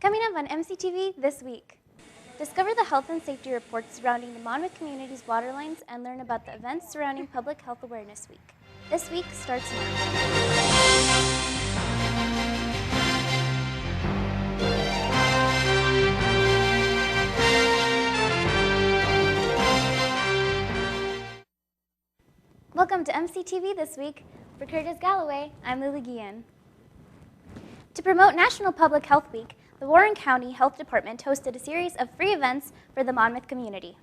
Coming up on MCTV this week, discover the health and safety reports surrounding the Monmouth community's water lines and learn about the events surrounding Public Health Awareness Week. This week starts now. Welcome to MCTV this week. For Curtis Galloway, I'm Lily Guillen. To promote National Public Health Week, the Warren County Health Department hosted a series of free events for the Monmouth community.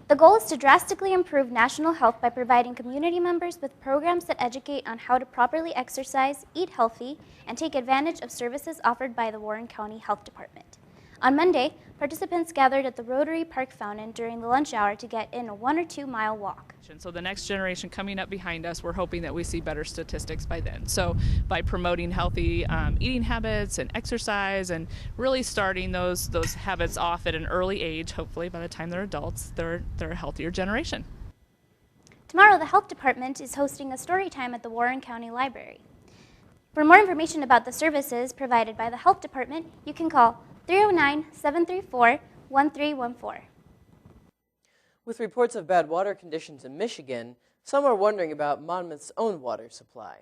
The goal is to drastically improve national health by providing community members with programs that educate on how to properly exercise, eat healthy, and take advantage of services offered by the Warren County Health Department. On Monday, participants gathered at the Rotary Park Fountain during the lunch hour to get in a 1 or 2 mile walk. So the next generation coming up behind us, we're hoping that we see better statistics by then. So by promoting healthy eating habits and exercise and really starting those habits off at an early age, hopefully by the time they're adults, they're a healthier generation. Tomorrow, the Health Department is hosting a story time at the Warren County Library. For more information about the services provided by the Health Department, you can call 309-734-1314. With reports of bad water conditions in Michigan, some are wondering about Monmouth's own water supply.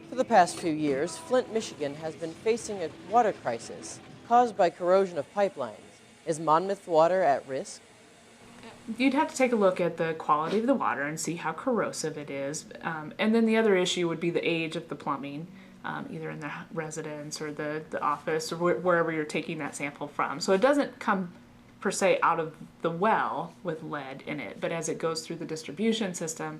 For the past few years, Flint, Michigan has been facing a water crisis caused by corrosion of pipelines. Is Monmouth water at risk? You'd have to take a look at the quality of the water and see how corrosive it is. And then the other issue would be the age of the plumbing, either in the residence or the office or wherever you're taking that sample from. So it doesn't come per se out of the well with lead in it, but as it goes through the distribution system,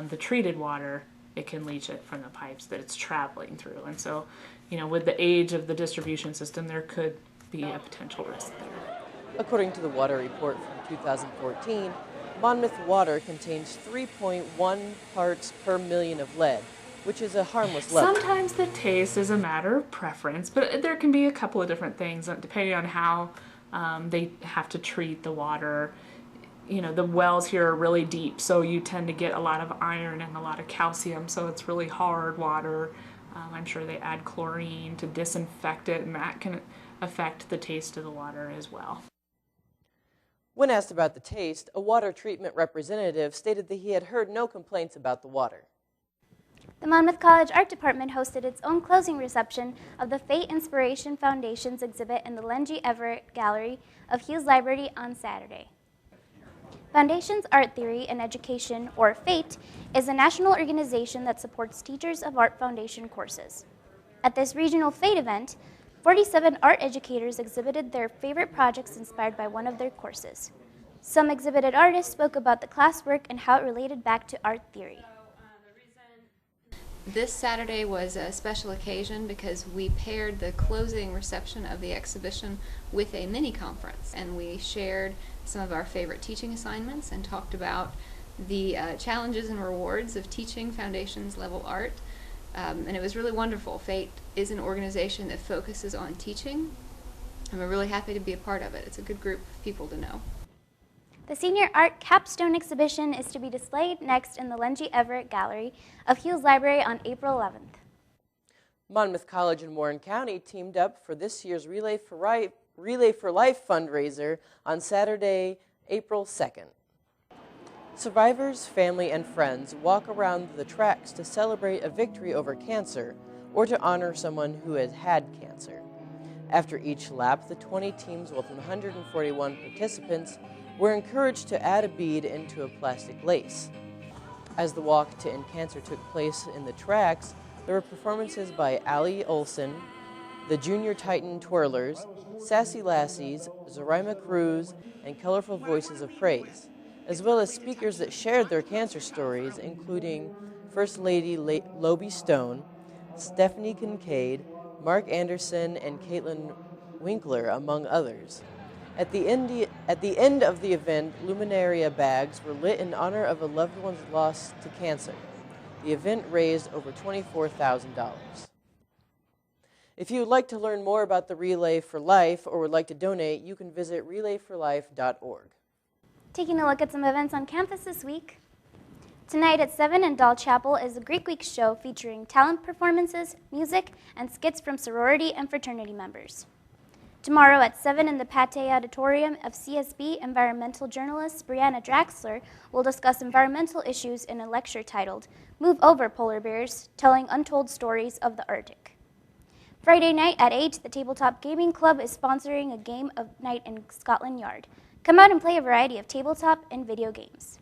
the treated water, it can leach it from the pipes that it's traveling through. And so, with the age of the distribution system, there could be a potential risk there. According to the water report from 2014, Monmouth water contains 3.1 parts per million of lead, which is a harmless level. Sometimes the taste is a matter of preference, but there can be a couple of different things depending on how they have to treat the water. The wells here are really deep, so you tend to get a lot of iron and a lot of calcium, so it's really hard water. I'm sure they add chlorine to disinfect it, and that can affect the taste of the water as well. When asked about the taste, a water treatment representative stated that he had heard no complaints about the water. The Monmouth College Art Department hosted its own closing reception of the Fate Inspiration Foundation's exhibit in the Lengy Everett Gallery of Hughes Library on Saturday. Foundation's Art Theory and Education, or FATE, is a national organization that supports teachers of art foundation courses. At this regional FATE event, 47 art educators exhibited their favorite projects inspired by one of their courses. Some exhibited artists spoke about the classwork and how it related back to art theory. This Saturday was a special occasion because we paired the closing reception of the exhibition with a mini conference, and we shared some of our favorite teaching assignments and talked about the challenges and rewards of teaching foundations level art, and it was really wonderful. FATE is an organization that focuses on teaching, and we're really happy to be a part of it. It's a good group of people to know. The Senior Art Capstone exhibition is to be displayed next in the Lengy Everett Gallery of Hughes Library on April 11th. Monmouth College and Warren County teamed up for this year's Relay for Life fundraiser on Saturday, April 2nd. Survivors, family, and friends walk around the tracks to celebrate a victory over cancer or to honor someone who has had cancer. After each lap, the 20 teams with 141 participants were encouraged to add a bead into a plastic lace. As the walk to end cancer took place in the tracks, there were performances by Allie Olson, the Junior Titan Twirlers, Sassy Lassies, Zorima Cruz, and Colorful Voices of Praise, as well as speakers that shared their cancer stories, including First Lady Lobie Stone, Stephanie Kincaid, Mark Anderson, and Caitlin Winkler, among others. At the end of the event, luminaria bags were lit in honor of a loved one's loss to cancer. The event raised over $24,000. If you would like to learn more about the Relay for Life or would like to donate, you can visit relayforlife.org. Taking a look at some events on campus this week. Tonight at 7 in Doll Chapel is the Greek Week show featuring talent performances, music, and skits from sorority and fraternity members. Tomorrow at 7 in the Pate Auditorium of CSB, environmental journalist Brianna Draxler will discuss environmental issues in a lecture titled Move Over Polar Bears, Telling Untold Stories of the Arctic. Friday night at 8, the Tabletop Gaming Club is sponsoring a game of night in Scotland Yard. Come out and play a variety of tabletop and video games.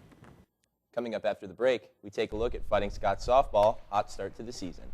Coming up after the break, we take a look at Fighting Scots softball, hot start to the season.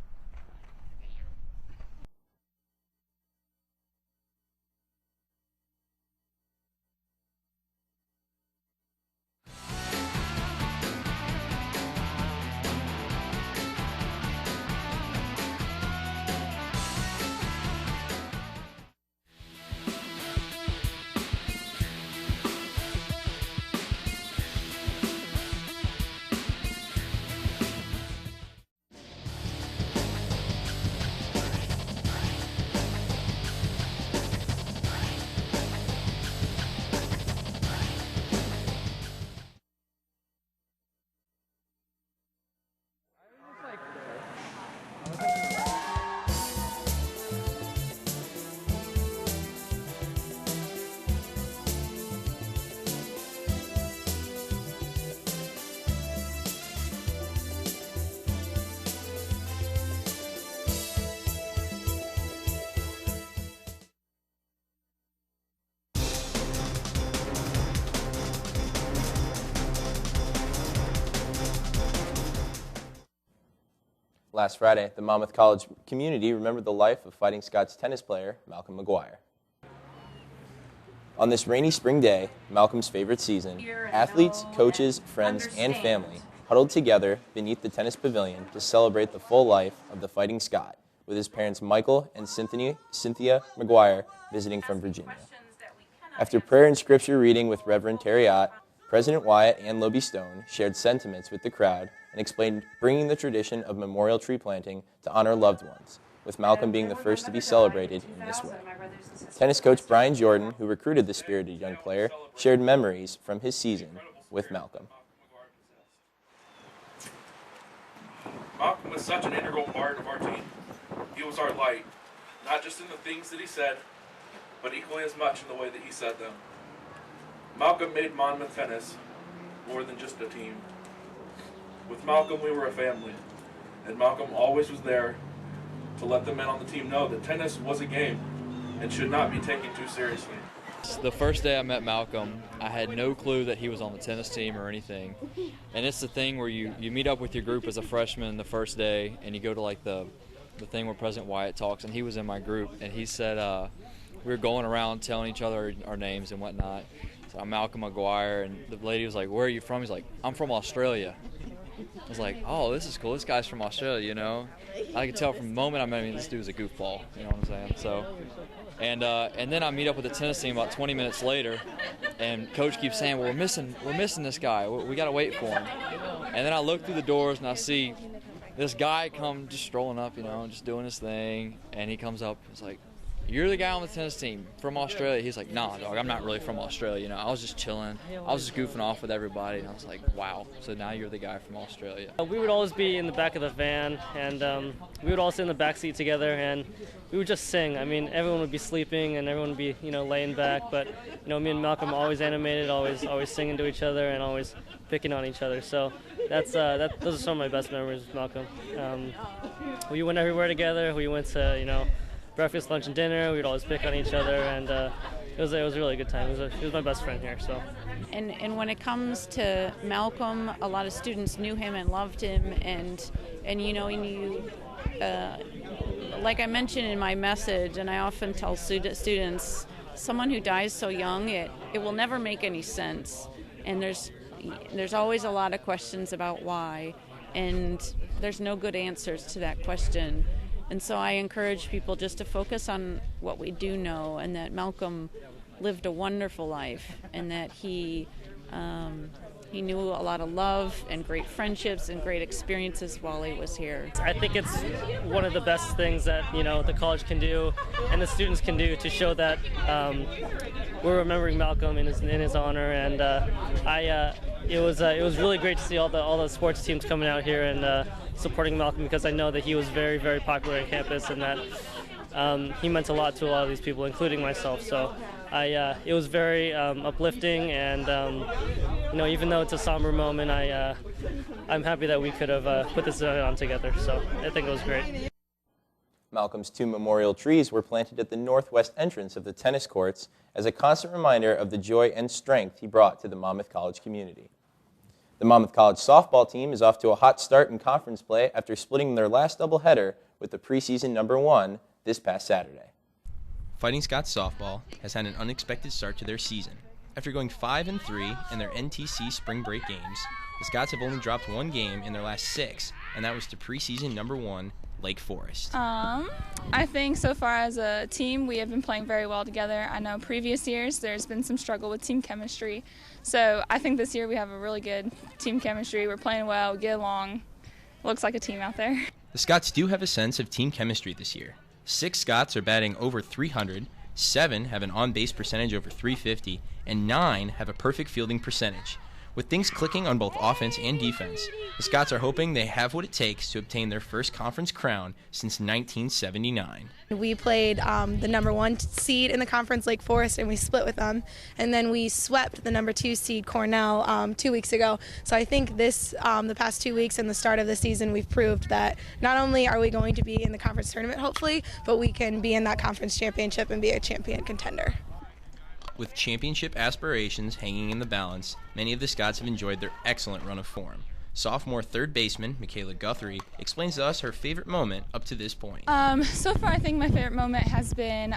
Last Friday, the Monmouth College community remembered the life of Fighting Scots tennis player Malcolm McGuire. On this rainy spring day, Malcolm's favorite season, athletes, coaches, friends, and family huddled together beneath the tennis pavilion to celebrate the full life of the Fighting Scot, with his parents Michael and Cynthia McGuire visiting from Virginia. After prayer and scripture reading with Reverend Terry Ott, President Wyatt and Lobie Stone shared sentiments with the crowd and explained bringing the tradition of memorial tree planting to honor loved ones, with Malcolm being the first to be celebrated in this way. Tennis coach Brian Jordan, who recruited the spirited young player, shared memories from his season with Malcolm. Malcolm was such an integral part of our team. He was our light, not just in the things that he said, but equally as much in the way that he said them. Malcolm made Monmouth tennis more than just a team. With Malcolm, we were a family, and Malcolm always was there to let the men on the team know that tennis was a game and should not be taken too seriously. The first day I met Malcolm, I had no clue that he was on the tennis team or anything. And it's the thing where you meet up with your group as a freshman the first day, and you go to like the thing where President Wyatt talks, and he was in my group, and he said we were going around telling each other our names and whatnot. So I'm Malcolm McGuire, and the lady was like, "Where are you from?" He's like, "I'm from Australia." I was like, "Oh, this is cool. This guy's from Australia, you know." I could tell from the moment I met him, this dude's a goofball. You know what I'm saying? So, and then I meet up with the tennis team about 20 minutes later, and coach keeps saying, "Well, we're missing this guy. We got to wait for him." And then I look through the doors and I see this guy come just strolling up, you know, just doing his thing, and he comes up. He's like, "You're the guy on the tennis team from Australia." He's like, "Nah, dog, I'm not really from Australia. You know, I was just chilling. I was just goofing off with everybody." And I was like, "Wow, so now you're the guy from Australia." We would always be in the back of the van, and we would all sit in the back seat together, and we would just sing. I mean, everyone would be sleeping, and everyone would be, you know, laying back. But, you know, me and Malcolm always animated, always singing to each other, and always picking on each other. So those are some of my best memories with Malcolm. We went everywhere together. We went to, you know, breakfast, lunch, and dinner. We'd always pick on each other, and it was a really good time. He was my best friend here. So. And when it comes to Malcolm, a lot of students knew him and loved him, and you know, like I mentioned in my message, and I often tell students, someone who dies so young, it will never make any sense, and there's always a lot of questions about why, and there's no good answers to that question. And so I encourage people just to focus on what we do know, and that Malcolm lived a wonderful life, and that he knew a lot of love and great friendships and great experiences while he was here. I think it's one of the best things that, you know, the college can do and the students can do to show that we're remembering Malcolm in his honor. And it was really great to see all the sports teams coming out here and supporting Malcolm, because I know that he was very, very popular on campus, and that he meant a lot to a lot of these people, including myself. So it was very uplifting, and even though it's a somber moment, I'm happy that we could have put this on together. So I think it was great. Malcolm's 2 memorial trees were planted at the northwest entrance of the tennis courts as a constant reminder of the joy and strength he brought to the Monmouth College community. The Monmouth College softball team is off to a hot start in conference play after splitting their last doubleheader with the preseason #1 this past Saturday. Fighting Scots softball has had an unexpected start to their season. After going 5-3 in their NTC spring break games, the Scots have only dropped 1 game in their last 6, and that was to preseason #1 Lake Forest. I think so far as a team, we have been playing very well together. I know previous years there's been some struggle with team chemistry. So I think this year we have a really good team chemistry. We're playing well, we get along. Looks like a team out there. The Scots do have a sense of team chemistry this year. 6 Scots are batting over .300, 7 have an on-base percentage over .350, and 9 have a perfect fielding percentage. With things clicking on both offense and defense, the Scots are hoping they have what it takes to obtain their first conference crown since 1979. We played the #1 seed in the conference, Lake Forest, and we split with them. And then we swept the #2 seed, Cornell, 2 weeks ago. So I think the past 2 weeks and the start of the season, we've proved that not only are we going to be in the conference tournament, hopefully, but we can be in that conference championship and be a champion contender. With championship aspirations hanging in the balance, many of the Scots have enjoyed their excellent run of form. Sophomore third baseman Michaela Guthrie explains to us her favorite moment up to this point. So far I think my favorite moment has been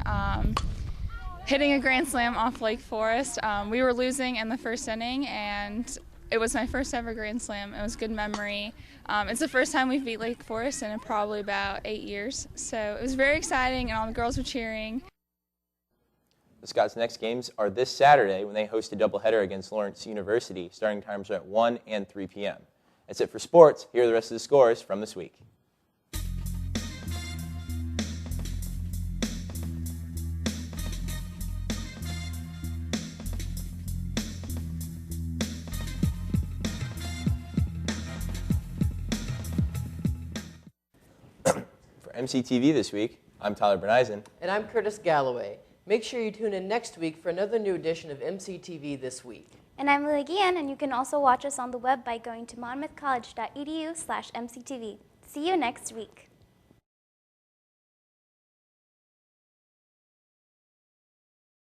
hitting a grand slam off Lake Forest. We were losing in the first inning, and it was my first ever grand slam. It was a good memory. It's the first time we've beat Lake Forest in probably about 8 years. So it was very exciting, and all the girls were cheering. The Scots' next games are this Saturday when they host a doubleheader against Lawrence University. Starting times are at 1 and 3 p.m. That's it for sports. Here are the rest of the scores from this week. For MCTV this week, I'm Tyler Berneisen. And I'm Curtis Galloway. Make sure you tune in next week for another new edition of MCTV This Week. And I'm Lily Guillen, and you can also watch us on the web by going to monmouthcollege.edu/MCTV. See you next week.